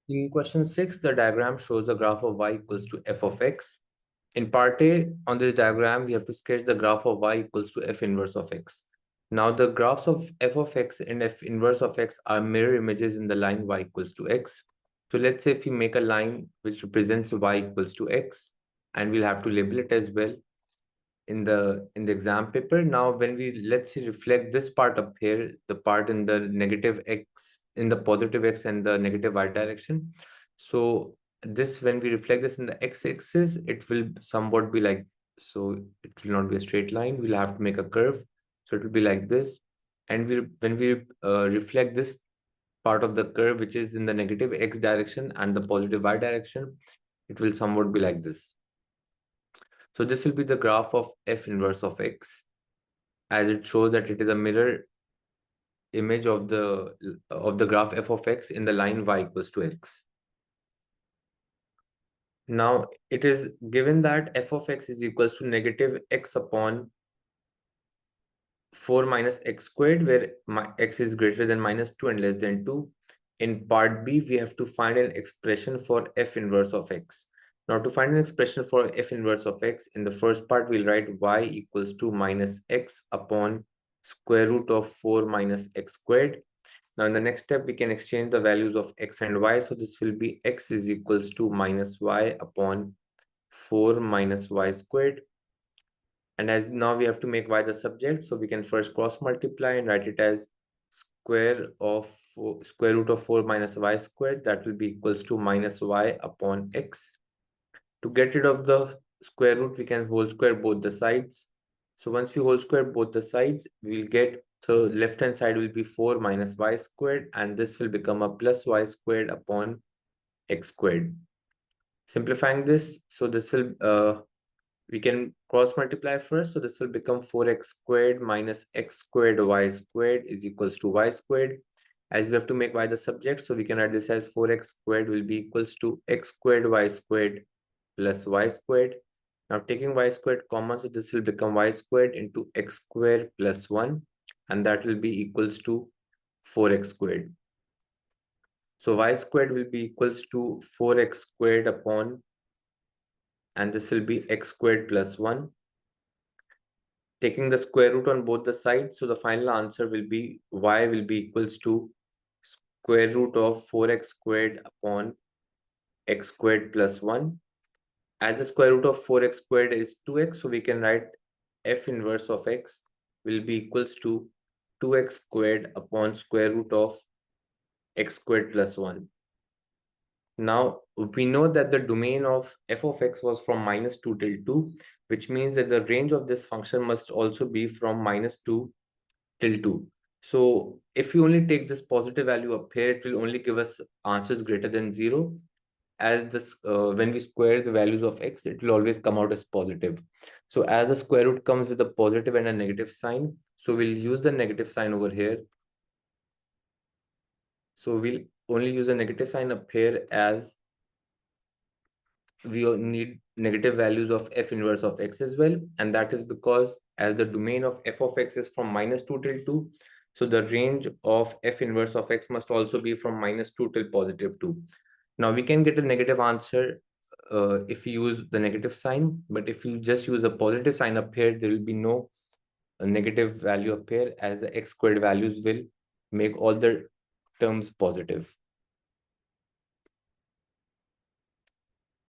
In question 6, the diagram shows the graph of y equals to f of x. In part A, on this diagram, we have to sketch the graph of y equals to f inverse of x. Now, the graphs of f of x and f inverse of x are mirror images in the line y equals to x. So let's say if we make a line which represents y equals to x, and we'll have to label it as well in the exam paper. Now, when we, let's say, reflect this part up here, the part in the negative x, in the positive x and the negative y direction. So this, when we reflect this in the x-axis, it will somewhat be like, so it will not be a straight line. We'll have to make a curve. So it will be like this. And when we reflect this part of the curve, which is in the negative x direction and the positive y direction, it will somewhat be like this. So this will be the graph of f inverse of x, as it shows that it is a mirror image of the graph f of x in the line y equals to x. Now it is given that f of x is equals to negative x upon 4 minus x squared, where x is greater than minus 2 and less than 2. In part B, we have to find an expression for f inverse of x. Now, to find an expression for f inverse of x, in the first part, we'll write y equals to minus x upon square root of 4 minus x squared. Now, in the next step, we can exchange the values of x and y. So this will be x is equals to minus y upon 4 minus y squared. And as now we have to make y the subject, so we can first cross multiply and write it as square root of 4 minus y squared. That will be equals to minus y upon x. To get rid of the square root, we can whole square both the sides. So once we whole square both the sides, we'll get, so left hand side will be 4 minus y squared, and this will become a plus y squared upon x squared. Simplifying this, so this will we can cross multiply first. So this will become 4x squared minus x squared y squared is equals to y squared. As we have to make y the subject, so we can write this as 4x squared will be equals to x squared y squared plus y squared. Now taking y squared common, so this will become y squared into x squared plus 1, and that will be equals to 4x squared. So y squared will be equals to 4x squared upon, and this will be x squared plus 1. Taking the square root on both the sides, so the final answer will be y will be equals to square root of 4x squared upon x squared plus 1. As the square root of 4x squared is 2x, so we can write f inverse of x will be equals to 2x squared upon square root of x squared plus 1. Now, we know that the domain of f of x was from minus 2 till 2, which means that the range of this function must also be from minus 2 till 2. So if we only take this positive value up here, it will only give us answers greater than 0. As this, when we square the values of x, it will always come out as positive. So as a square root comes with a positive and a negative sign, so we'll use the negative sign over here. So we'll only use a negative sign up here, as we need negative values of f inverse of x as well. And that is because as the domain of f of x is from minus 2 till 2, so the range of f inverse of x must also be from minus 2 till positive 2. Now we can get a negative answer if you use the negative sign, but if you just use a positive sign up here, there will be no negative value up here, as the x squared values will make all the terms positive.